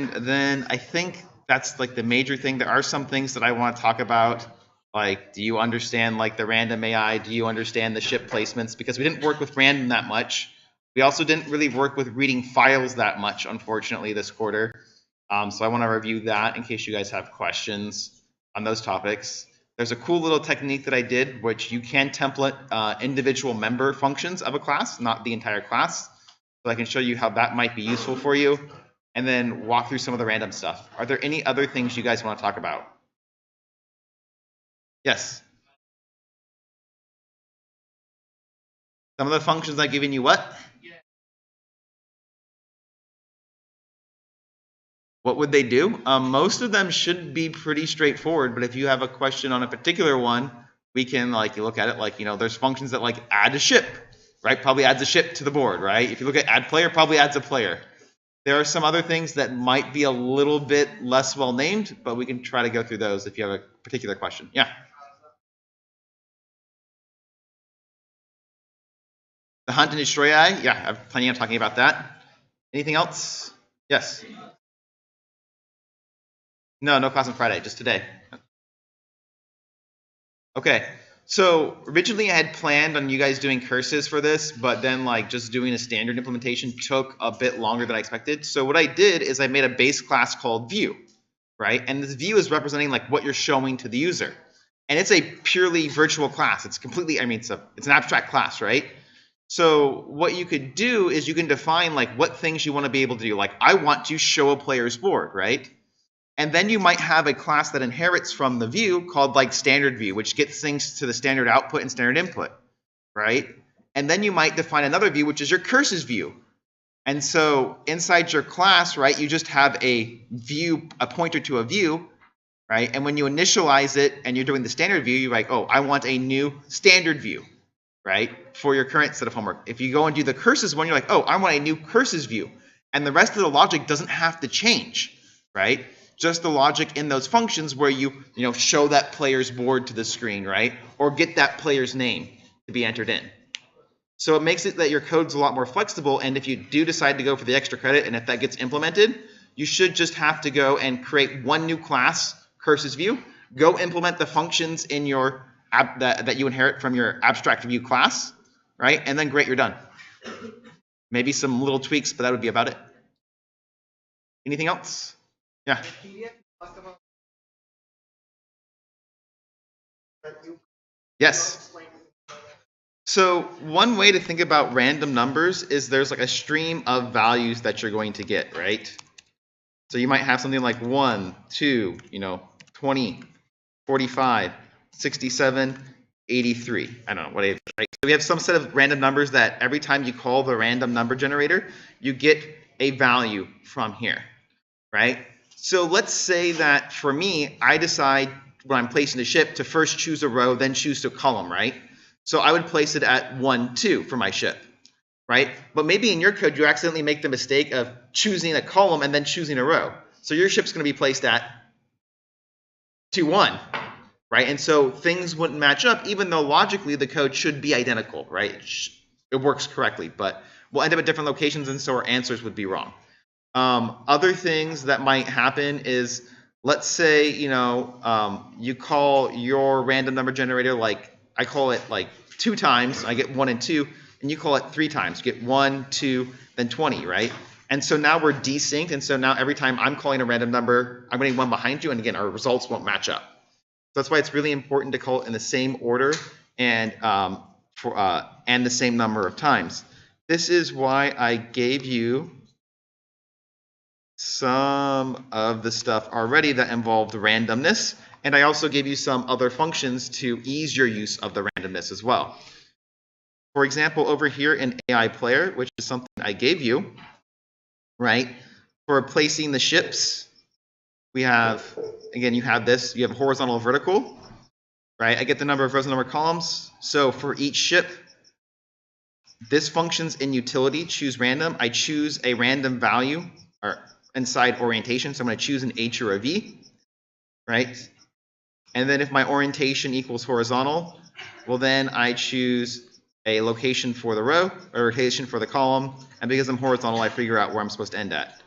And then I think that's like the major thing. There are some things that I want to talk about, like, do you understand like the random AI? Do you understand the ship placements? Because we didn't work with random that much. We also didn't really work with reading files that much, unfortunately, this quarter. So I want to review that in case you guys have questions on those topics. There's a cool little technique that I did, which you can template individual member functions of a class, not the entire class. So I can show you how that might be useful for you, and then walk through some of the random stuff. Are there any other things you guys want to talk about? Yes. Some of the functions I've given you what? What would they do? Most of them should be pretty straightforward, but if you have a question on a particular one, we can like look at it like, you know, there's functions that like add a ship, right? Probably adds a ship to the board, right? If you look at add player, probably adds a player. There are some other things that might be a little bit less well named, but we can try to go through those if you have a particular question. Yeah. The hunt and destroy AI? Yeah, I have plenty of talking about that. Anything else? Yes. No, no class on Friday, just today. Okay. So originally I had planned on you guys doing curses for this, but then like just doing a standard implementation took a bit longer than I expected. So what I did is I made a base class called view, right? And this view is representing like what you're showing to the user. And it's a purely virtual class. It's completely, I mean, it's an abstract class, right? So what you could do is you can define like what things you want to be able to do. Like I want to show a player's board, right? And then you might have a class that inherits from the view called like standard view, which gets things to the standard output and standard input, right? And then you might define another view, which is your curses view. And so inside your class, right, you just have a view, a pointer to a view, right? And when you initialize it and you're doing the standard view, you're like, oh, I want a new standard view, right, for your current set of homework. If you go and do the curses one, you're like, oh, I want a new curses view. And the rest of the logic doesn't have to change, right? Just the logic in those functions where you show that player's board to the screen, right? Or get that player's name to be entered in. So it makes it that your code's a lot more flexible, and if you do decide to go for the extra credit, and if that gets implemented, you should just have to go and create one new class, curses view, go implement the functions in your that you inherit from your abstract view class, right? And then great, you're done. Maybe some little tweaks, but that would be about it. Anything else? Yeah. Yes. So one way to think about random numbers is there's like a stream of values that you're going to get, right? So you might have something like 1, 2, 20, 45, 67, 83. I don't know what it is, right? So we have some set of random numbers that every time you call the random number generator, you get a value from here, right? So let's say that for me, I decide when I'm placing the ship to first choose a row, then choose a column, right? So I would place it at 1, 2 for my ship, right? But maybe in your code, you accidentally make the mistake of choosing a column and then choosing a row. So your ship's going to be placed at 2, 1, right? And so things wouldn't match up, even though logically the code should be identical, right? It works correctly, but we'll end up at different locations, and so our answers would be wrong. Other things that might happen is, let's say, you call your random number generator, like I call it like 2 times, I get 1 and 2, and you call it 3 times, you get 1, 2, then 20, right? And so now we're desynced, and so now every time I'm calling a random number, I'm getting 1 behind you, and again, our results won't match up. So that's why it's really important to call it in the same order and the same number of times. This is why I gave you some of the stuff already that involved randomness, and I also gave you some other functions to ease your use of the randomness as well. For example, over here in AI player, which is something I gave you, right? For placing the ships, we have, again, you have this, you have horizontal, vertical, right? I get the number of rows and number of columns. So for each ship, this function's in utility, choose random. I choose a random value or inside orientation. So I'm going to choose an H or a V, right? And then if my orientation equals horizontal, well, then I choose a location for the row, a rotation for the column. And because I'm horizontal, I figure out where I'm supposed to end at.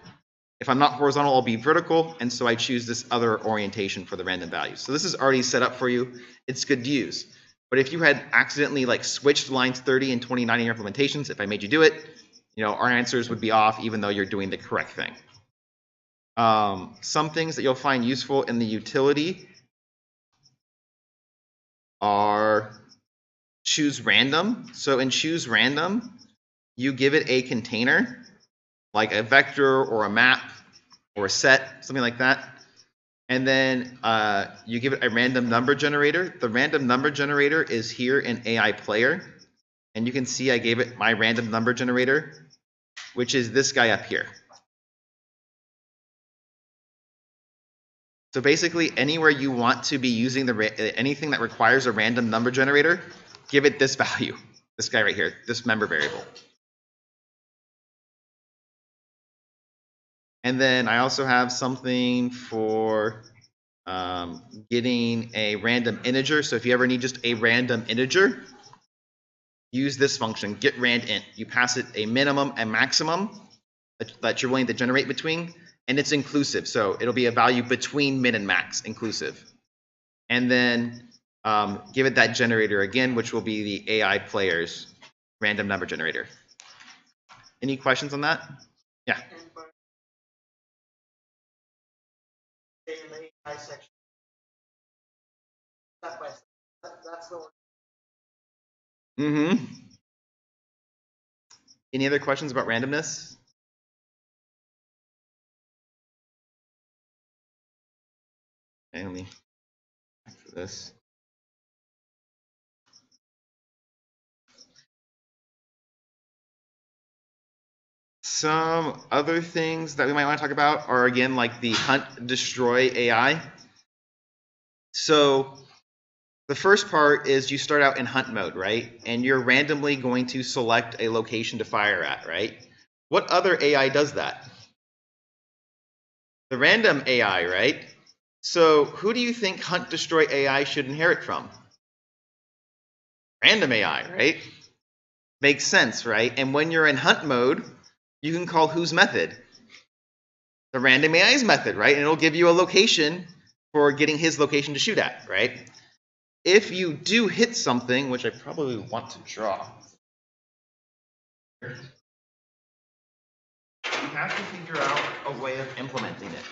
If I'm not horizontal, I'll be vertical, and so I choose this other orientation for the random values. So this is already set up for you. It's good to use. But if you had accidentally like switched lines 30 and 29 in your implementations, if I made you do it, our answers would be off even though you're doing the correct thing. Some things that you'll find useful in the utility are choose random. So in choose random, you give it a container, like a vector or a map or a set, something like that. And then you give it a random number generator. The random number generator is here in AI player. And you can see I gave it my random number generator, which is this guy up here. So basically, anywhere you want to be using anything that requires a random number generator, give it this value, this guy right here, this member variable. And then I also have something for getting a random integer. So if you ever need just a random integer, use this function, getRandInt. You pass it a minimum and maximum that you're willing to generate between, and it's inclusive. So it'll be a value between min and max, inclusive. And then give it that generator again, which will be the AI player's random number generator. Any questions on that? Yeah. Mm-hmm. Any other questions about randomness? Okay, let me back to this. Some other things that we might want to talk about are, again, like the hunt destroy AI. So the first part is you start out in hunt mode, right? And you're randomly going to select a location to fire at, right? What other AI does that? The random AI, right? So who do you think hunt destroy AI should inherit from? Random AI, right? Makes sense, right? And when you're in hunt mode, you can call whose method? The random AI's method, right? And it'll give you a location for getting his location to shoot at, right? If you do hit something, which I probably want to draw, you have to figure out a way of implementing it.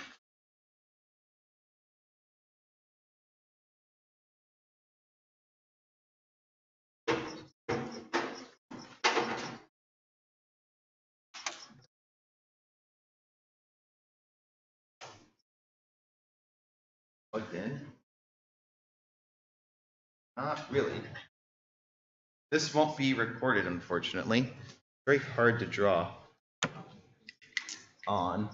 Plugged in? Not really. This won't be recorded, unfortunately. Very hard to draw on.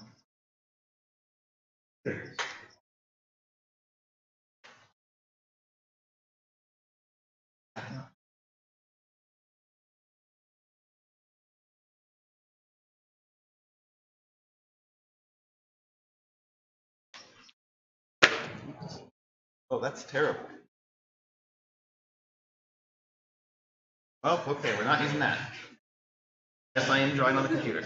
Oh, that's terrible. Oh, okay, we're not using that. Yes, I am drawing on the computer.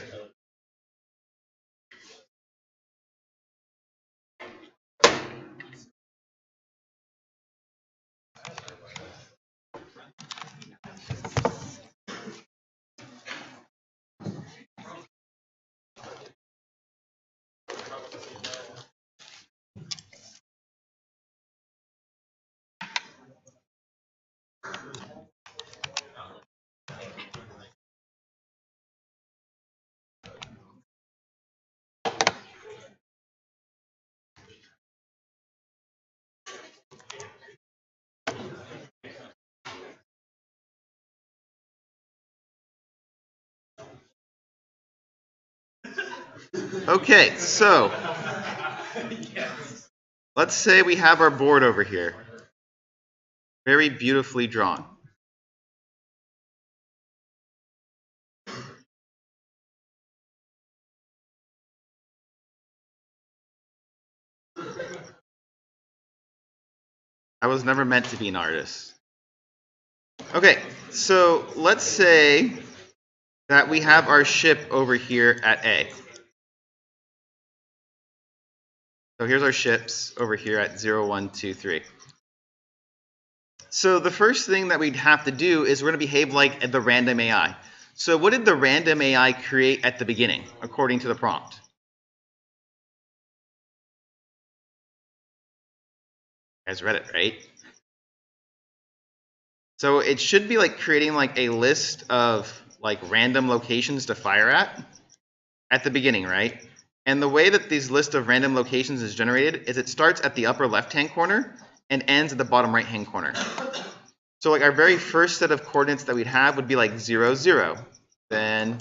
Okay, so let's say we have our board over here. Very beautifully drawn. I was never meant to be an artist. Okay, so let's say that we have our ship over here at A. So here's our ships over here at 0, 1, 2, 3. So the first thing that we'd have to do is we're going to behave like the random AI. So what did the random AI create at the beginning, according to the prompt? You guys read it, right? So it should be like creating like a list of like random locations to fire at the beginning, right? And the way that these list of random locations is generated is it starts at the upper left-hand corner and ends at the bottom right-hand corner. So like our very first set of coordinates that we'd have would be like 0, 0, then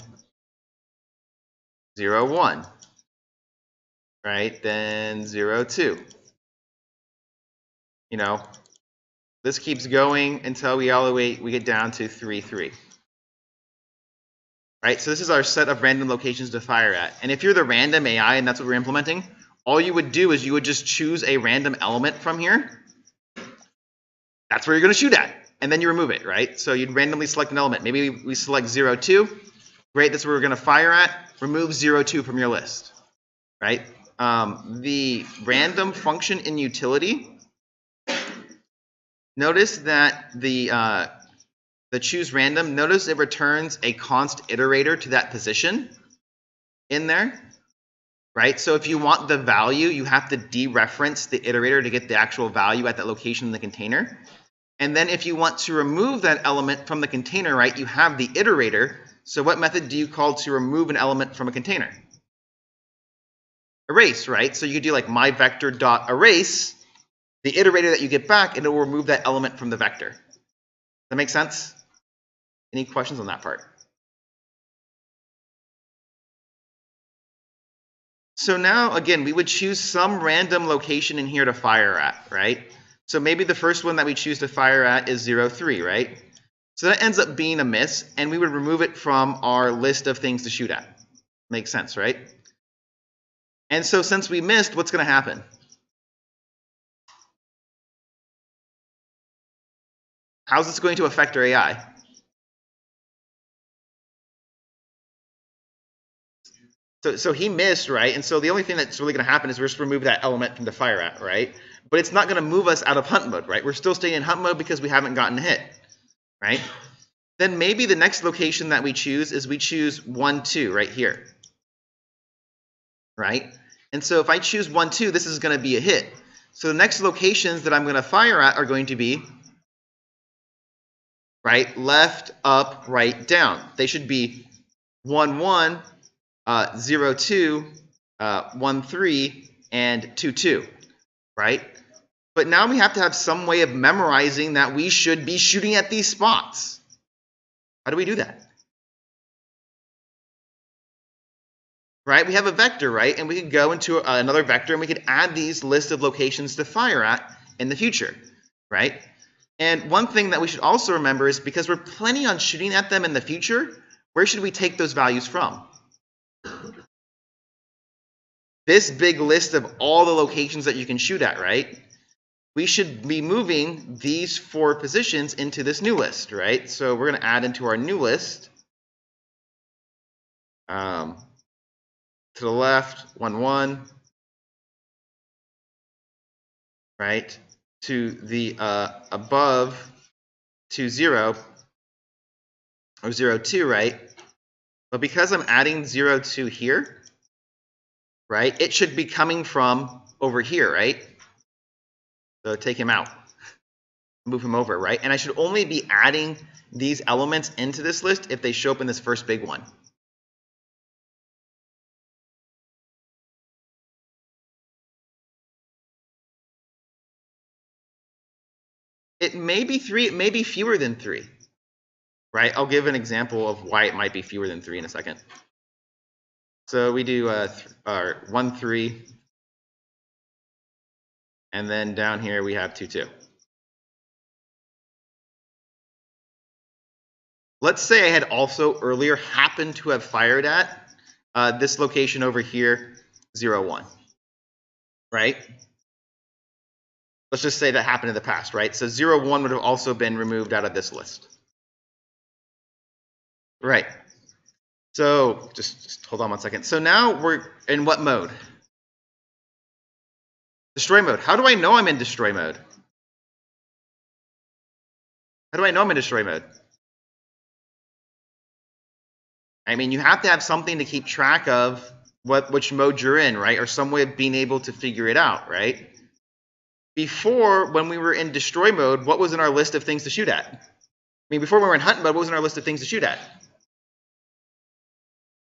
0, 1, right? Then 0, 2. You know, this keeps going until we get down to 3, 3. Right? So this is our set of random locations to fire at. And if you're the random AI and that's what we're implementing, all you would do is you would just choose a random element from here. That's where you're going to shoot at. And then you remove it, right? So you'd randomly select an element. Maybe we select 0, 2. Great, that's where we're going to fire at. Remove 0, 2 from your list, right? The random function in utility, notice that the choose random, notice it returns a const iterator to that position in there, right? So if you want the value, you have to dereference the iterator to get the actual value at that location in the container. And then if you want to remove that element from the container, right, you have the iterator. So what method do you call to remove an element from a container? Erase, right? So you do like myVector.erase, the iterator that you get back, and it will remove that element from the vector. Does that make sense? Any questions on that part? So now, again, we would choose some random location in here to fire at, right? So maybe the first one that we choose to fire at is 0, 3, right? So that ends up being a miss, and we would remove it from our list of things to shoot at. Makes sense, right? And so since we missed, what's going to happen? How's this going to affect our AI? So he missed, right? And so the only thing that's really going to happen is we're just remove that element from the fire at, right? But it's not going to move us out of hunt mode, right? We're still staying in hunt mode because we haven't gotten a hit, right? Then maybe the next location that we choose is we choose 1, 2 right here, right? And so if I choose 1, 2, this is going to be a hit. So the next locations that I'm going to fire at are going to be right, left, up, right, down. They should be 1, 1, 0, 2, 1, 3, and 2, 2, right? But now we have to have some way of memorizing that we should be shooting at these spots. How do we do that? Right? We have a vector, right? And we could go into another vector and we could add these list of locations to fire at in the future, right? And one thing that we should also remember is because we're planning on shooting at them in the future, where should we take those values from? This big list of all the locations that you can shoot at, right? We should be moving these 4 positions into this new list, right? So we're going to add into our new list. To the left, 1, 1. Right? To the above, 2, 0. Or 0, 2, right? But because I'm adding 0, 2 here, right? It should be coming from over here, right? So take him out. Move him over, right? And I should only be adding these elements into this list if they show up in this first big one. It may be 3, it may be fewer than 3, right? I'll give an example of why it might be fewer than 3 in a second. So we do 1, 3, and then down here we have 2, 2. Let's say I had also earlier happened to have fired at this location over here, 0, 1, right? Let's just say that happened in the past, right? So 0, 1 would have also been removed out of this list. Right. So just hold on one second. So now we're in what mode? Destroy mode. How do I know I'm in destroy mode? How do I know I'm in destroy mode? I mean, you have to have something to keep track of which mode you're in, right? Or some way of being able to figure it out, right? Before, when we were in destroy mode, what was in our list of things to shoot at? I mean, before we were in hunt mode, what was in our list of things to shoot at?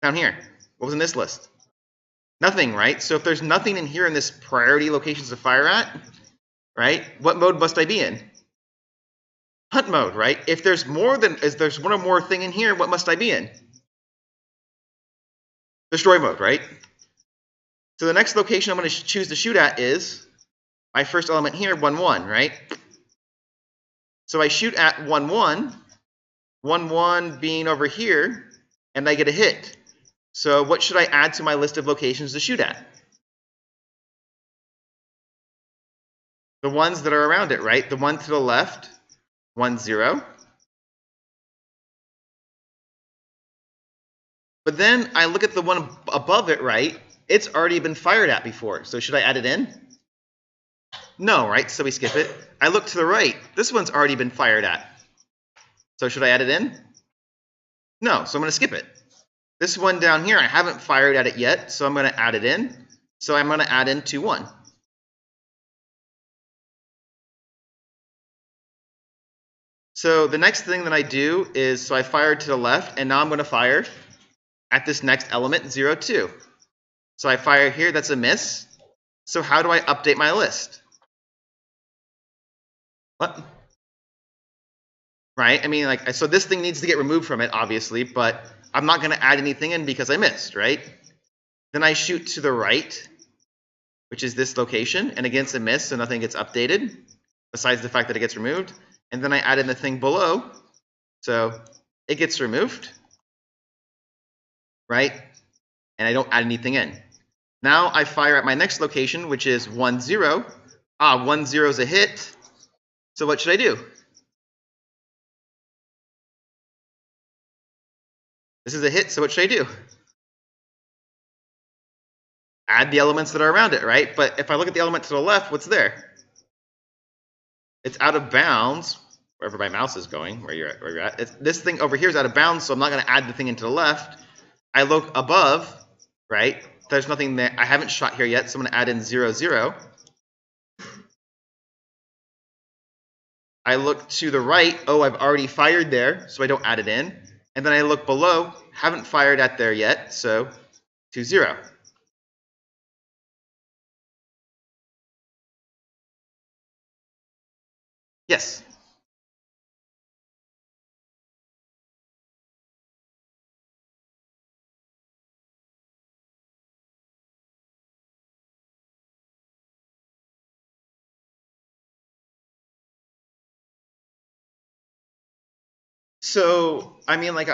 Down here. What was in this list? Nothing, right? So if there's nothing in here in this priority locations to fire at, right? What mode must I be in? Hunt mode, right? If there's there's one or more thing in here, what must I be in? Destroy mode, right? So the next location I'm going to choose to shoot at is my first element here, 1, 1, right? So I shoot at 1, 1, 1, 1 being over here, and I get a hit. So what should I add to my list of locations to shoot at? The ones that are around it, right? The one to the left, 1, 0. But then I look at the one above it, right? It's already been fired at before. So should I add it in? No, right? So we skip it. I look to the right. This one's already been fired at. So should I add it in? No, so I'm going to skip it. This one down here, I haven't fired at it yet, so I'm going to add it in. So I'm going to add in 2, 1. So the next thing that I do is, so I fired to the left, and now I'm going to fire at this next element, 0, 2. So I fire here, that's a miss. So how do I update my list? What? Right? I mean, like, so this thing needs to get removed from it, obviously, but I'm not going to add anything in because I missed, right? Then I shoot to the right, which is this location, and again, it's a miss, so nothing gets updated, besides the fact that it gets removed. And then I add in the thing below, so it gets removed, right? And I don't add anything in. Now I fire at my next location, which is 1, 0. 1, 0 is a hit. So what should I do? This is a hit, so what should I do? Add the elements that are around it, right? But if I look at the element to the left, what's there? It's out of bounds, wherever my mouse is going, where you're at. This thing over here is out of bounds, so I'm not going to add the thing into the left. I look above, right? There's nothing there. I haven't shot here yet, so I'm going to add in 0, 0. I look to the right. Oh, I've already fired there, so I don't add it in. And then I look below. Haven't fired at there yet, so 2, 0. Yes. So, I mean, like,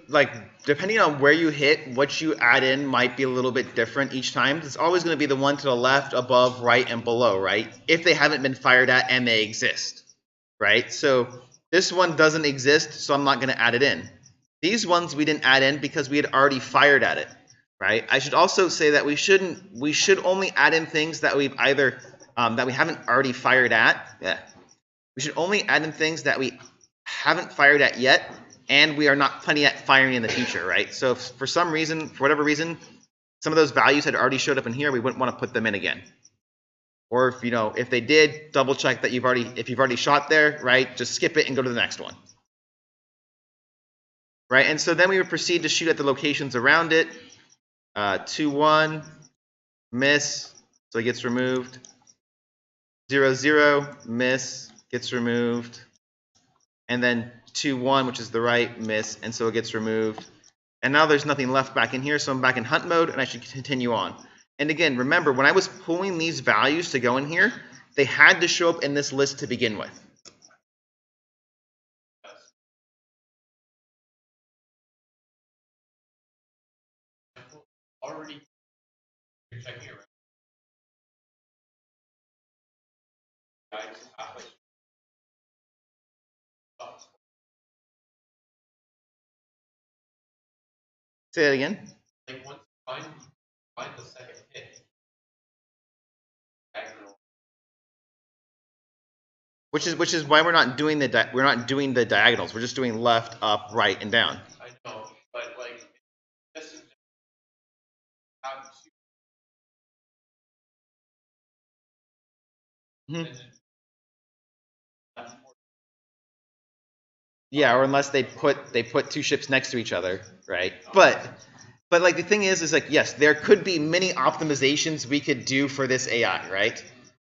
like, depending on where you hit, what you add in might be a little bit different each time. It's always going to be the one to the left, above, right, and below, right? If they haven't been fired at and they exist, right? So this one doesn't exist, so I'm not going to add it in. These ones we didn't add in because we had already fired at it, right? I should also say that we should only add in things that we've either, that we haven't already fired at. Yeah. We should only add in things that we haven't fired at yet, and we are not planning at firing in the future, right? So if for some reason, for whatever reason, some of those values had already showed up in here, we wouldn't want to put them in again. Or if, you know, if they did, double check that if you've already shot there, right? Just skip it and go to the next one. Right, and so then we would proceed to shoot at the locations around it. 2, 1, miss, so it gets removed. 0, 0, miss, gets removed. And then 2, 1, which is the right, miss, and so it gets removed. And now there's nothing left back in here, so I'm back in hunt mode, and I should continue on. And again, remember, when I was pulling these values to go in here, they had to show up in this list to begin with. Already checking it. Say that again. Like once you find the second hit, Which is why we're not doing the diagonals. We're just doing left, up, right, and down. I know, but like this is have Mhm. to Yeah, or unless they put two ships next to each other, right? But like the thing is like yes, there could be many optimizations we could do for this AI, right?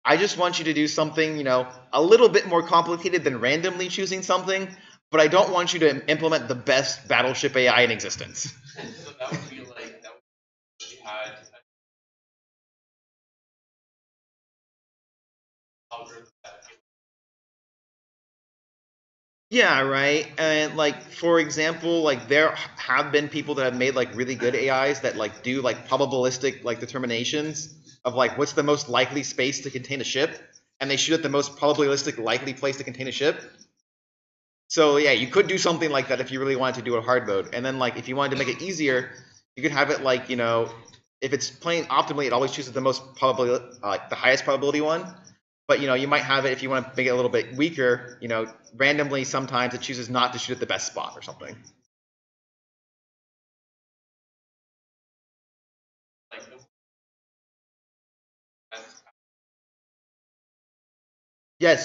I just want you to do something, you know, a little bit more complicated than randomly choosing something, but I don't want you to implement the best battleship AI in existence. so that would be like that would be had algorithm that Yeah, right. And like for example, like there have been people that have made like really good AIs that like do like probabilistic like determinations of like what's the most likely space to contain a ship, and they shoot at the most probabilistic likely place to contain a ship. So yeah, you could do something like that if you really wanted to do a hard mode. And then like if you wanted to make it easier, you could have it like, you know, if it's playing optimally, it always chooses the most probability, the highest probability one. But you know, you might have it if you want to make it a little bit weaker, you know, randomly sometimes it chooses not to shoot at the best spot or something. like that's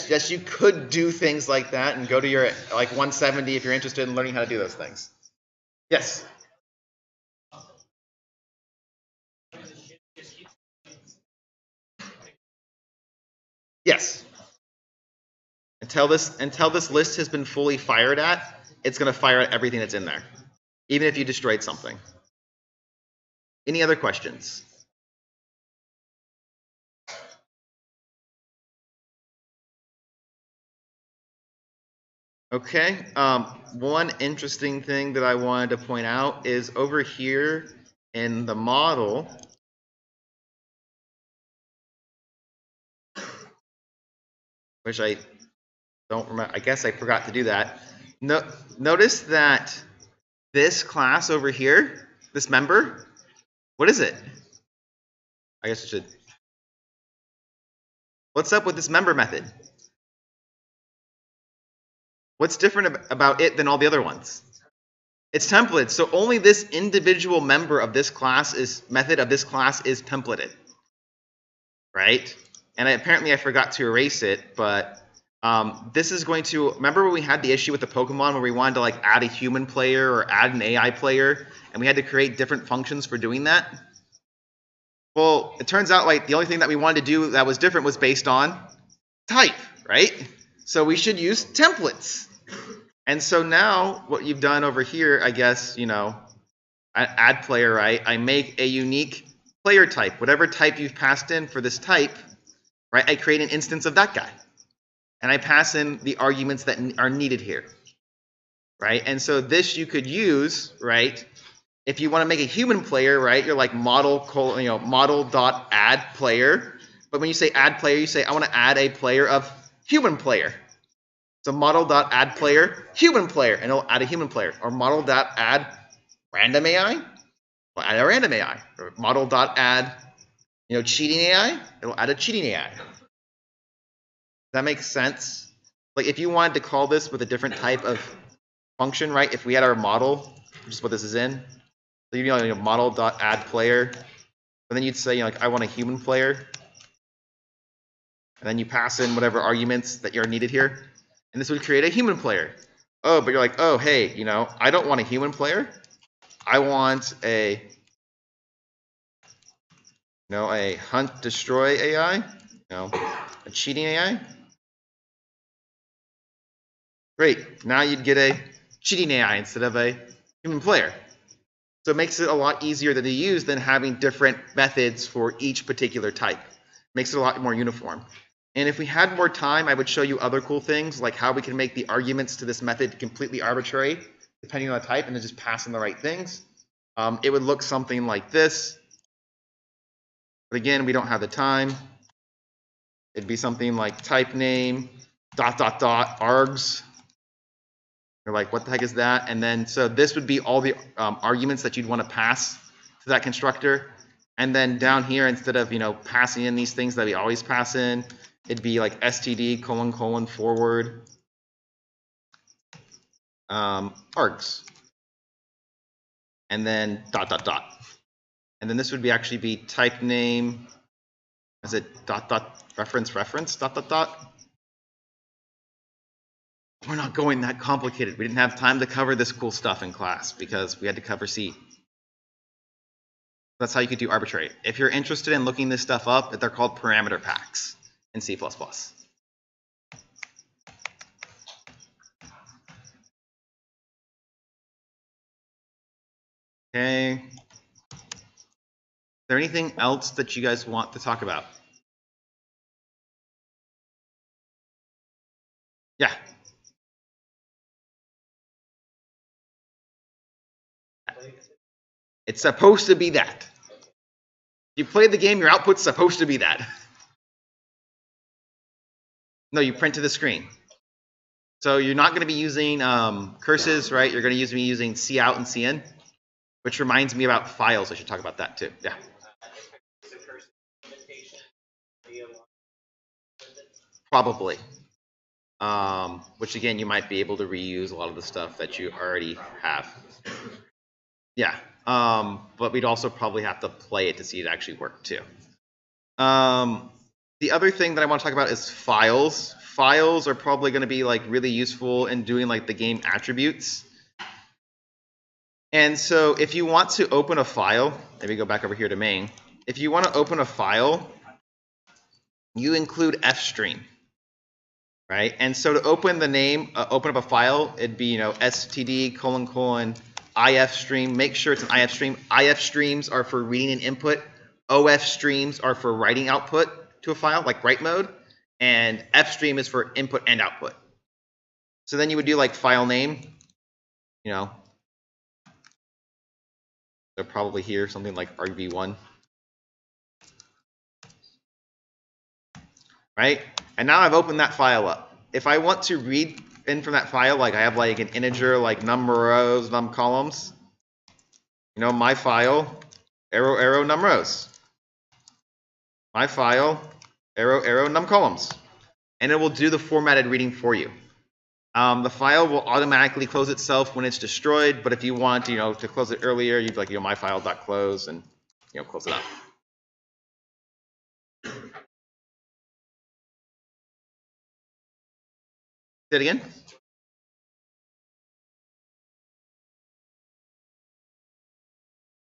Yes, you could do things like that and go to your like 170 if you're interested in learning how to do those things. Yes. Yes. Until this list has been fully fired at, it's going to fire at everything that's in there, even if you destroyed something. Any other questions? Okay. One interesting thing that I wanted to point out is over here in the model, which I don't remember. I guess I forgot to do that. Notice that this class over here, this member, what is it? I guess it should. What's up with this member method? What's different about it than all the other ones? It's templated, so only this individual member of this class is templated, right? And apparently I forgot to erase it, but this is going to, remember when we had the issue with the Pokemon where we wanted to like add a human player or add an AI player, and we had to create different functions for doing that? Well, it turns out like the only thing that we wanted to do that was different was based on type, right? So we should use templates. And so now what you've done over here, I guess, you know, add player, right? I make a unique player type. Whatever type you've passed in for this type, right? I create an instance of that guy. And I pass in the arguments that are needed here, right? And so this you could use, right? If you want to make a human player, right? You're like model.add player. But when you say add player, you say I want to add a player of human player. So model.add player, human player, and it'll add a human player. Or model.add random AI, will add a random AI. Or model.add, you know, cheating AI, it'll add a cheating AI. Does that make sense? Like if you wanted to call this with a different type of function, right? If we had our model, which is what this is in, so you'd be like model.add player, and then you'd say, you know, like I want a human player, and then you pass in whatever arguments that are needed here. And this would create a human player. Oh, but you're like, oh, hey, you know, I don't want a human player. I want a hunt destroy AI, a cheating AI. Great. Now you'd get a cheating AI instead of a human player. So it makes it a lot easier to use than having different methods for each particular type. Makes it a lot more uniform. And if we had more time, I would show you other cool things, like how we can make the arguments to this method completely arbitrary, depending on the type, and then just pass in the right things. It would look something like this. But again, we don't have the time. It'd be something like type name, ... args. You're like, what the heck is that? And then, so this would be all the arguments that you'd want to pass to that constructor. And then down here, instead of, passing in these things that we always pass in, it'd be like std : forward args, and then ... and then this would be actually be type name. Is it ... reference ... We're not going that complicated. We didn't have time to cover this cool stuff in class because we had to cover C. That's how you could do arbitrary. If you're interested in looking this stuff up, they're called parameter packs in C++. Okay. Is there anything else that you guys want to talk about? Yeah. It's supposed to be that. You play the game, your output's supposed to be that. No, you print to the screen. So you're not going to be using curses, right? You're going to be using cout and cin, which reminds me about files. I should talk about that too. Yeah. Probably. Which again, you might be able to reuse a lot of the stuff that you already have. Yeah. But we'd also probably have to play it to see it actually work too. The other thing that I want to talk about is files. Files are probably going to be like really useful in doing like the game attributes. And so if you want to open a file, maybe go back over here to main. If you want to open a file, you include fstream, right? And so to open the name, open up a file, it'd be, std : if stream. Make sure it's an if stream. If streams are for reading an input. OF streams are for writing output to a file, like write mode. And fstream is for input and output. So then you would do like file name, they're probably here, something like argv1. Right? And now I've opened that file up. If I want to read in from that file, like I have like an integer, like num rows, num columns, my file, arrow, arrow, num rows. My file, arrow, arrow, num columns. And it will do the formatted reading for you. The file will automatically close itself when it's destroyed, but if you want, to close it earlier, you'd like, myfile.close and, close it up. Say it again.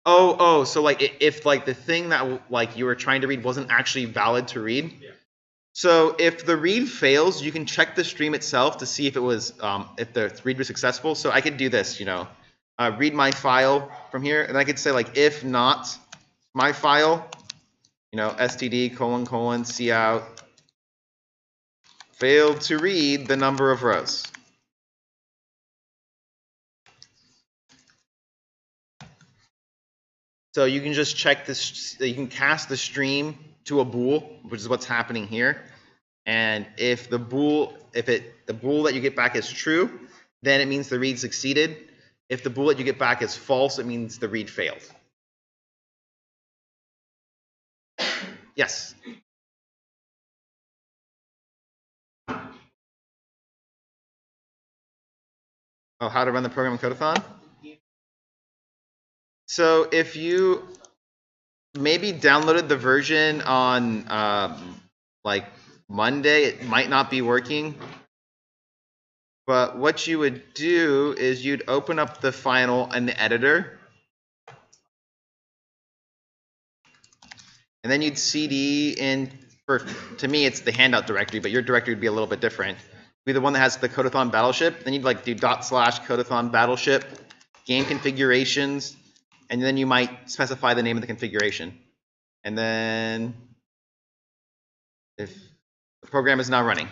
Oh, so like if like the thing that like you were trying to read wasn't actually valid to read. Yeah. So if the read fails, you can check the stream itself to see if it was if the read was successful. So I could do this, read my file from here, and I could say like if not my file, std : cout failed to read the number of rows. So you can just check this, you can cast the stream to a bool, which is what's happening here. And if the bool, the bool that you get back is true, then it means the read succeeded. If the bool that you get back is false, it means the read failed. Yes. Oh, how to run the program in Codathon? So if you maybe downloaded the version on like Monday, it might not be working. But what you would do is you'd open up the file in the editor. And then you'd cd in, to me it's the handout directory, but your directory would be a little bit different. Be the one that has the Codathon Battleship. Then you'd like do /Codathon Battleship, game configurations, and then you might specify the name of the configuration. And then if the program is now running.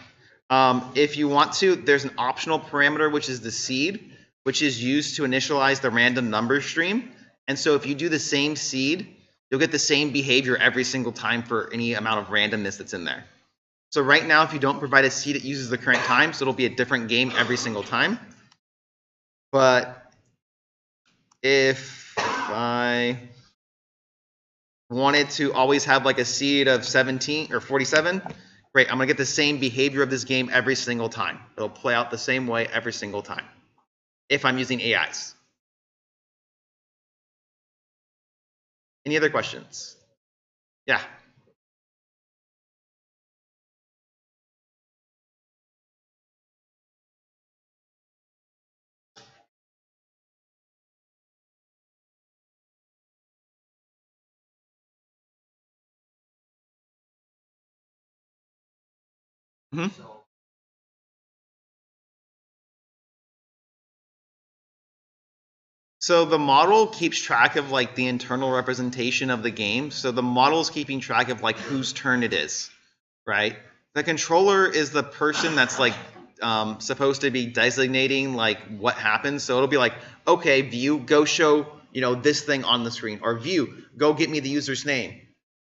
If you want to, there's an optional parameter, which is the seed, which is used to initialize the random number stream. And so if you do the same seed, you'll get the same behavior every single time for any amount of randomness that's in there. So right now, if you don't provide a seed, it uses the current time, so it'll be a different game every single time. But if I wanted to always have like a seed of 17 or 47, Great, I'm going to get the same behavior of this game every single time. It'll play out the same way every single time if I'm using AIs. Any other questions? Yeah. Mm-hmm. So the model keeps track of like the internal representation of the game. So the model is keeping track of like whose turn it is, right? The controller is the person that's like supposed to be designating like what happens. So it'll be like, okay, view, go show, you know, this thing on the screen, or view, go get me the user's name.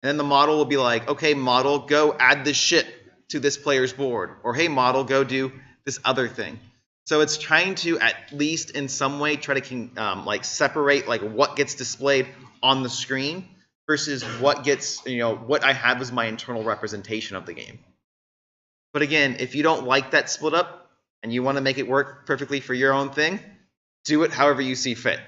And then the model will be like, okay, model, go add this shit to this player's board, or hey, model, go do this other thing. So it's trying to at least in some way try to like separate like what gets displayed on the screen versus what gets, you know, what I have as my internal representation of the game. But again, if you don't like that split up and you want to make it work perfectly for your own thing, do it however you see fit.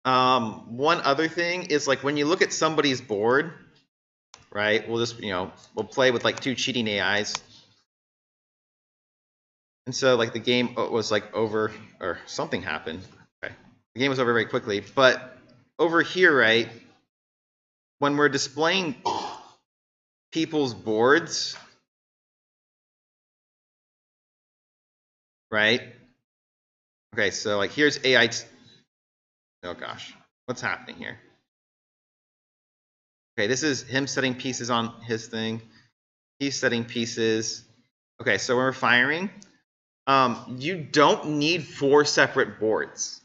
One other thing is like when you look at somebody's board, right? We'll just, you know, we'll play with like two cheating AIs. And so like the game was like over, or something happened. Okay. The game was over very quickly. But over here, right, when we're displaying people's boards, right? Okay, so like here's AI. Oh gosh, what's happening here? Okay, this is him setting pieces on his thing. He's setting pieces. Okay, so when we're firing, you don't need 4 separate boards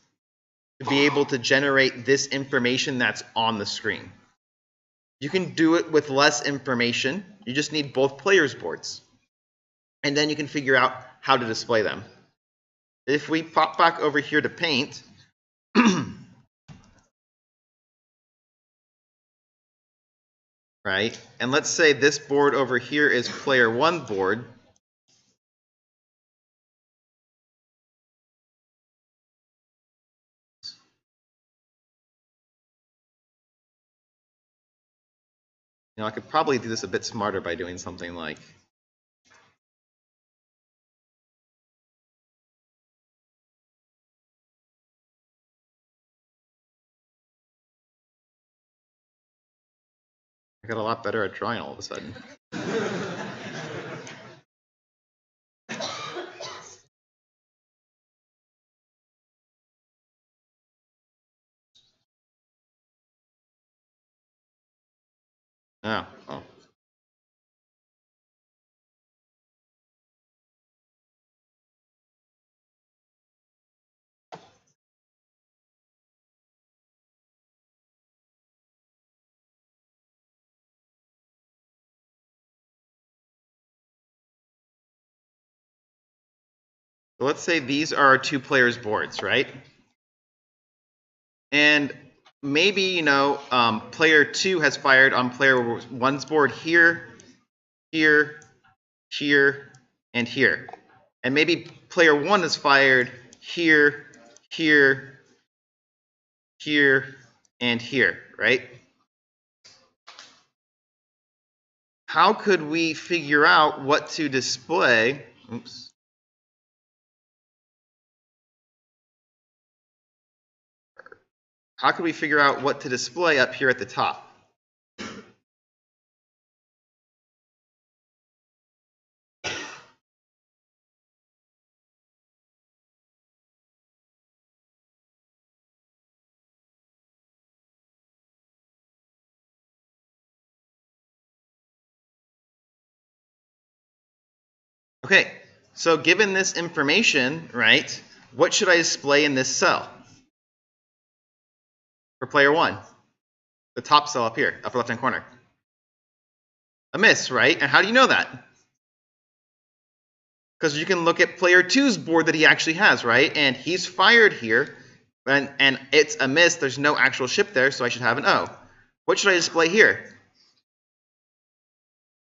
to be able to generate this information that's on the screen. You can do it with less information. You just need both players' boards. And then you can figure out how to display them. If we pop back over here to Paint, right? And let's say this board over here is player 1 board. You know, I could probably do this a bit smarter by doing something like I got a lot better at drawing all of a sudden. Oh, well. So let's say these are our 2 players' boards, right? And maybe, you know, player 2 has fired on player 1's board here, here, here, and here. And maybe player 1 is fired here, here, here, and here, right? How could we figure out what to display? Oops. How could we figure out what to display up here at the top? Okay, so given this information, right, what should I display in this cell? For player 1, the top cell up here, upper left-hand corner. A miss, right? And how do you know that? Because you can look at player 2's board that he actually has, right? And he's fired here, and it's a miss. There's no actual ship there, so I should have an O. What should I display here?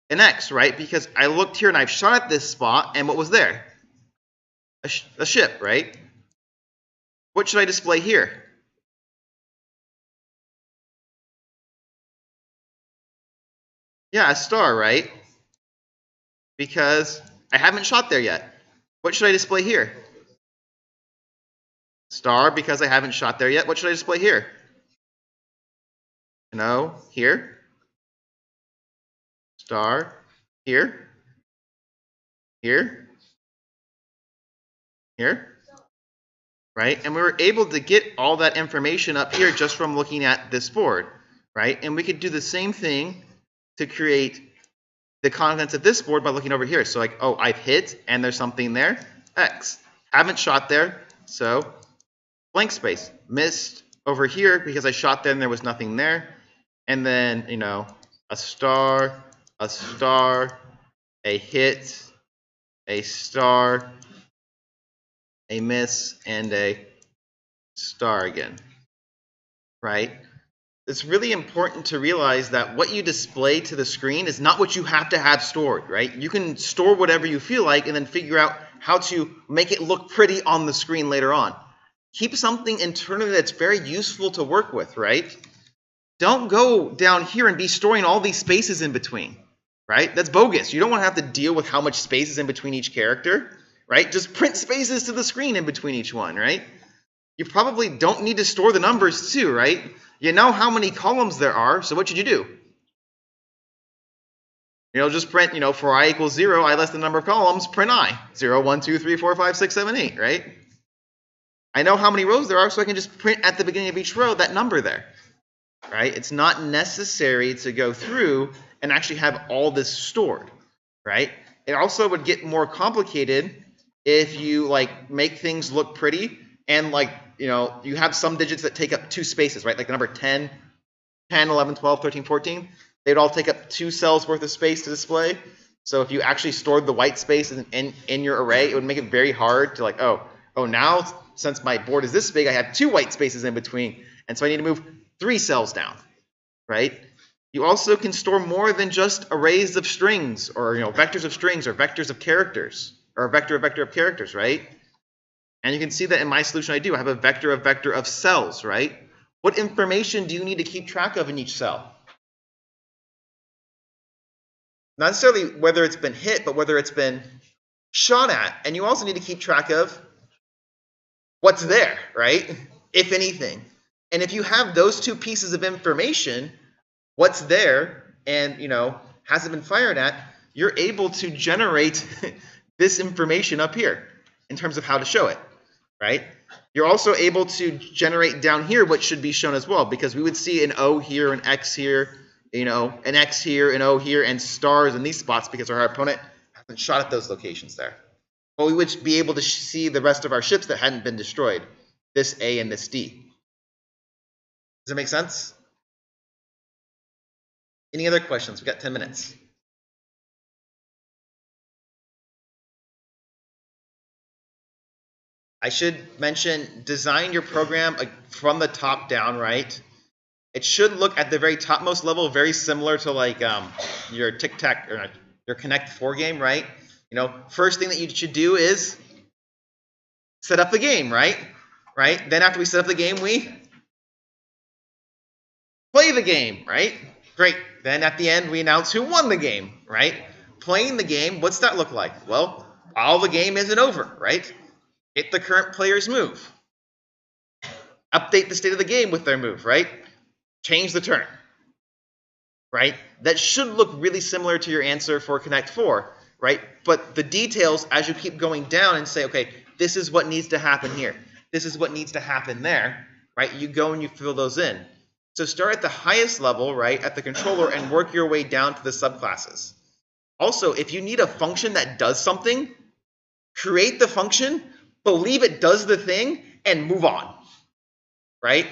an X, right? Because I looked here and I've shot at this spot, and what was there? A ship, right? What should I display here? Yeah, a star, right? Because I haven't shot there yet. What should I display here? Star, because I haven't shot there yet. What should I display here? No, here. Star, here. Here. Here. Right? And we were able to get all that information up here just from looking at this board. Right? And we could do the same thing to create the contents of this board by looking over here. So like, oh, I've hit and there's something there. X. Haven't shot there. So blank space. Missed over here because I shot there and there was nothing there. And then, you know, a star, a hit, a star, a miss, and a star again. Right? It's really important to realize that what you display to the screen is not what you have to have stored, right? You can store whatever you feel like and then figure out how to make it look pretty on the screen later on. Keep something internally that's very useful to work with, right? Don't go down here and be storing all these spaces in between, right? That's bogus. You don't want to have to deal with how much space is in between each character, right? Just print spaces to the screen in between each one, right? You probably don't need to store the numbers too, right? You know how many columns there are, so what should you do? You know, just print, you know, for I equals 0, I less the number of columns, print I. 0, 1, 2, 3, 4, 5, 6, 7, 8, right? I know how many rows there are, so I can just print at the beginning of each row that number there, right? It's not necessary to go through and actually have all this stored, right? It also would get more complicated if you, like, make things look pretty and, like, you know, you have some digits that take up 2 spaces, right? Like the number 10, 11, 12, 13, 14. They'd all take up 2 cells worth of space to display. So if you actually stored the white space in your array, it would make it very hard to like, oh, now since my board is this big, I have 2 white spaces in between. And so I need to move 3 cells down, right? You also can store more than just arrays of strings or, you know, vectors of strings or vectors of characters or a vector of characters, right? And you can see that in my solution I have a vector of cells, right? What information do you need to keep track of in each cell? Not necessarily whether it's been hit, but whether it's been shot at. And you also need to keep track of what's there, right? If anything. And if you have those 2 pieces of information, what's there and, you know, hasn't been fired at, you're able to generate this information up here in terms of how to show it. Right? You're also able to generate down here what should be shown as well, because we would see an O here, an X here, you know, an X here, an O here, and stars in these spots because our opponent hasn't shot at those locations there. But we would be able to see the rest of our ships that hadn't been destroyed, this A and this D. Does that make sense? Any other questions? We've got 10 minutes. I should mention, design your program from the top down, right? It should look at the very topmost level very similar to like your Tic-Tac or your Connect 4 game, right? You know, first thing that you should do is set up the game, right? Right? Then after we set up the game, we play the game, right? Great. Then at the end, we announce who won the game, right? Playing the game, what's that look like? Well, all the game isn't over, right? Hit the current player's move. Update the state of the game with their move, right? Change the turn, right? That should look really similar to your answer for Connect 4, right? But the details, as you keep going down and say, okay, this is what needs to happen here. This is what needs to happen there, right? You go and you fill those in. So start at the highest level, right, at the controller, and work your way down to the subclasses. Also, if you need a function that does something, create the function, believe it does the thing, and move on, right?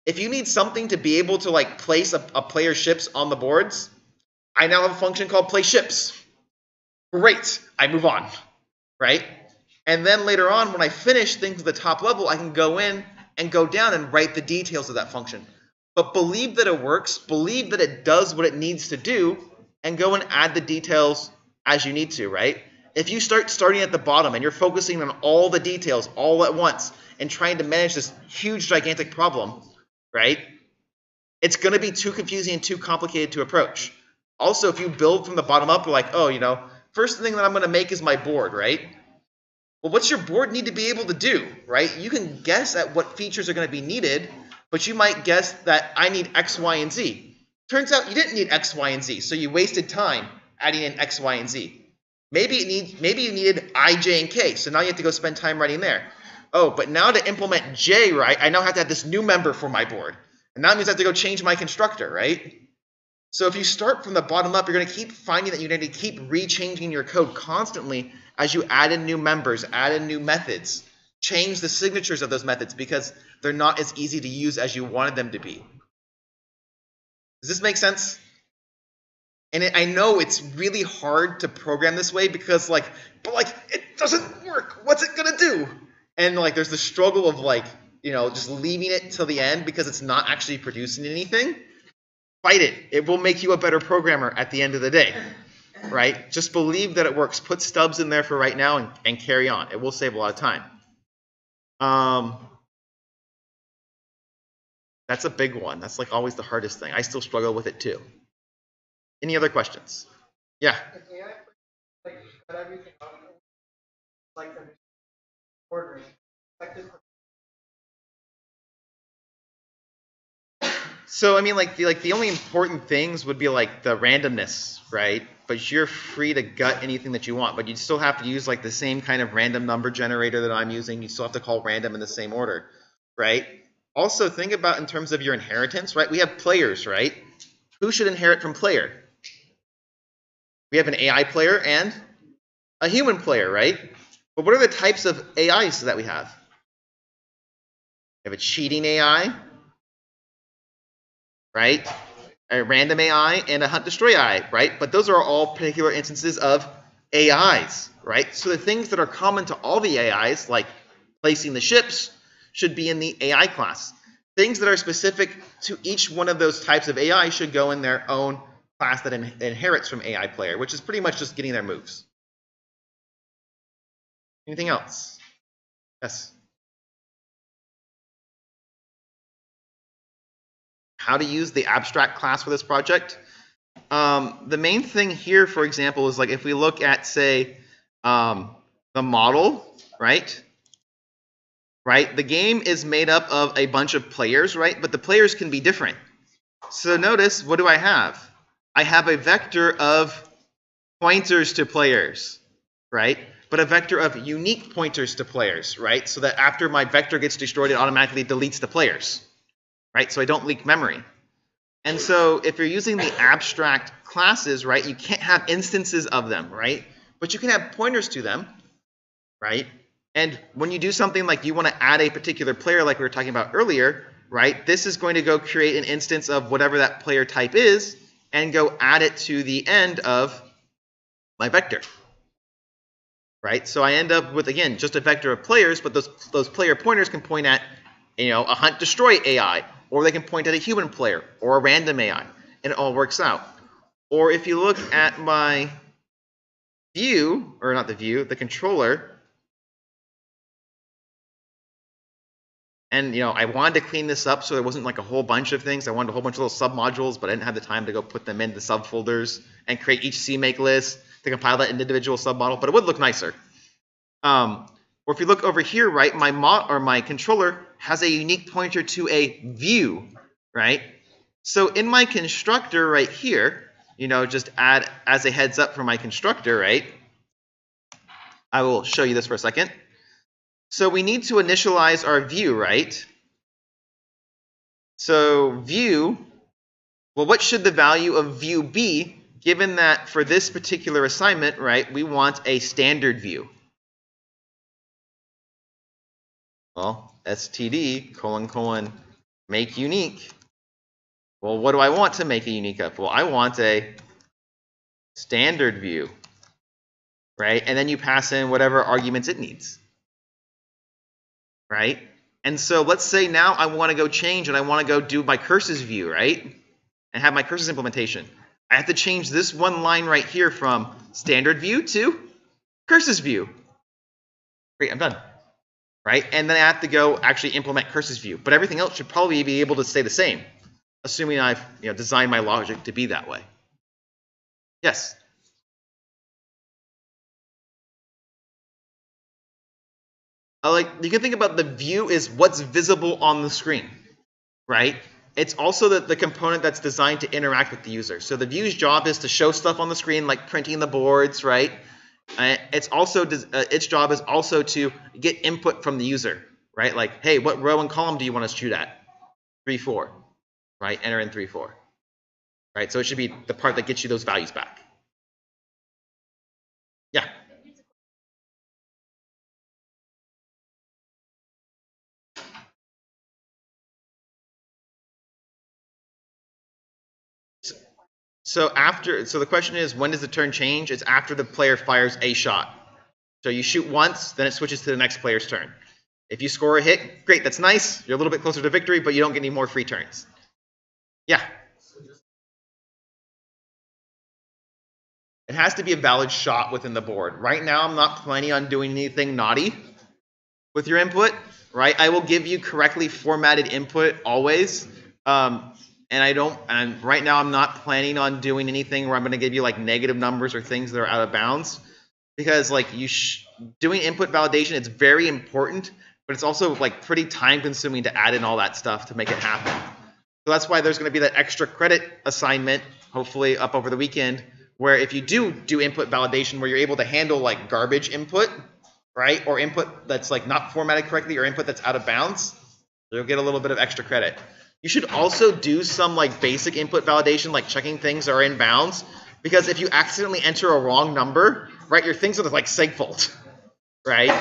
If you need something to be able to like place a player's ships on the boards, I now have a function called play ships. Great, I move on, right? And then later on, when I finish things at the top level, I can go in and go down and write the details of that function. But believe that it works, believe that it does what it needs to do, and go and add the details as you need to, right? If you starting at the bottom and you're focusing on all the details all at once and trying to manage this huge, gigantic problem, right? It's going to be too confusing and too complicated to approach. Also, if you build from the bottom up, you're like, oh, you know, first thing that I'm going to make is my board, right? Well, what's your board need to be able to do, right? You can guess at what features are going to be needed, but you might guess that I need X, Y, and Z. Turns out you didn't need X, Y, and Z, so you wasted time adding in X, Y, and Z. Maybe you needed I, J, and K, so now you have to go spend time writing there. Oh, but now to implement J, right, I now have to have this new member for my board. And that means I have to go change my constructor, right? So if you start from the bottom up, you're going to keep finding that you need to keep rechanging your code constantly as you add in new members, add in new methods, change the signatures of those methods because they're not as easy to use as you wanted them to be. Does this make sense? And I know it's really hard to program this way because but it doesn't work. What's it gonna do? And like there's the struggle of just leaving it till the end because it's not actually producing anything. Fight it. It will make you a better programmer at the end of the day, right? Just believe that it works. Put stubs in there for right now and carry on. It will save a lot of time. That's a big one. That's like always the hardest thing. I still struggle with it too. Any other questions? Yeah. Cut everything off, like the ordering. So I mean, the only important things would be like the randomness, right? But you're free to gut anything that you want. But you still have to use like the same kind of random number generator that I'm using. You still have to call random in the same order, right? Also, think about in terms of your inheritance, right? We have players, right? Who should inherit from player? We have an AI player and a human player, right? But what are the types of AIs that we have? We have a cheating AI, right? A random AI and a hunt-destroy AI, right? But those are all particular instances of AIs, right? So the things that are common to all the AIs, like placing the ships, should be in the AI class. Things that are specific to each one of those types of AI should go in their own class that inherits from AI player, which is pretty much just getting their moves. Anything else? Yes. How to use the abstract class for this project? The main thing here, for example, is like if we look at, say, the model, right? Right? The game is made up of a bunch of players, right? But the players can be different. So notice, what do I have? I have a vector of pointers to players, right? But a vector of unique pointers to players, right? So that after my vector gets destroyed, it automatically deletes the players, right? So I don't leak memory. And so if you're using the abstract classes, right, you can't have instances of them, right? But you can have pointers to them, right? And when you do something like you want to add a particular player like we were talking about earlier, right, this is going to go create an instance of whatever that player type is and go add it to the end of my vector, right? So I end up with, again, just a vector of players, but those player pointers can point at, a hunt-destroy AI, or they can point at a human player or a random AI, and it all works out. Or if you look at my view, or not the view, the controller, and I wanted to clean this up so there wasn't like a whole bunch of things. I wanted a whole bunch of little submodules, but I didn't have the time to go put them in the subfolders and create each CMake list to compile that individual submodel, but it would look nicer. Or if you look over here, right, my controller has a unique pointer to a view, right? So in my constructor right here, just add as a heads up for my constructor, right? I will show you this for a second. So we need to initialize our view, right? So view, well, what should the value of view be, given that for this particular assignment, right, we want a standard view? Well, std : make unique. Well, what do I want to make a unique of? Well, I want a standard view, right? And then you pass in whatever arguments it needs, right? And so let's say now I want to go change and I want to go do my curses view, right? And have my curses implementation. I have to change this one line right here from standard view to cursor's view. Great, I'm done. Right? And then I have to go actually implement cursor's view. But everything else should probably be able to stay the same, assuming I've designed my logic to be that way. Yes? You can think about the view is what's visible on the screen, right? It's also the component that's designed to interact with the user. So the view's job is to show stuff on the screen, like printing the boards, right? Its job is also to get input from the user, right? Like, hey, what row and column do you want us to shoot at? 3, 4, right? Enter in 3, 4, right? So it should be the part that gets you those values back. Yeah. So the question is, when does the turn change? It's after the player fires a shot. So you shoot once, then it switches to the next player's turn. If you score a hit, great, that's nice. You're a little bit closer to victory, but you don't get any more free turns. Yeah. It has to be a valid shot within the board. Right now, I'm not planning on doing anything naughty with your input, right? I will give you correctly formatted input always. And right now I'm not planning on doing anything where I'm going to give you like negative numbers or things that are out of bounds, because like doing input validation, it's very important, but it's also like pretty time consuming to add in all that stuff to make it happen. So that's why there's going to be that extra credit assignment, hopefully up over the weekend, where if you do input validation where you're able to handle like garbage input, right, or input that's like not formatted correctly or input that's out of bounds, you'll get a little bit of extra credit. You should also do some like basic input validation, like checking things are in bounds, because if you accidentally enter a wrong number, right, your things are like segfault, right?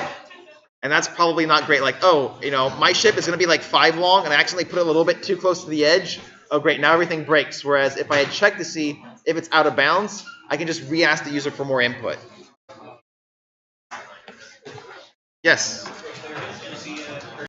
And that's probably not great. Like, oh, my ship is going to be like 5 long, and I accidentally put it a little bit too close to the edge. Oh, great, now everything breaks. Whereas if I had checked to see if it's out of bounds, I can just re-ask the user for more input. Yes?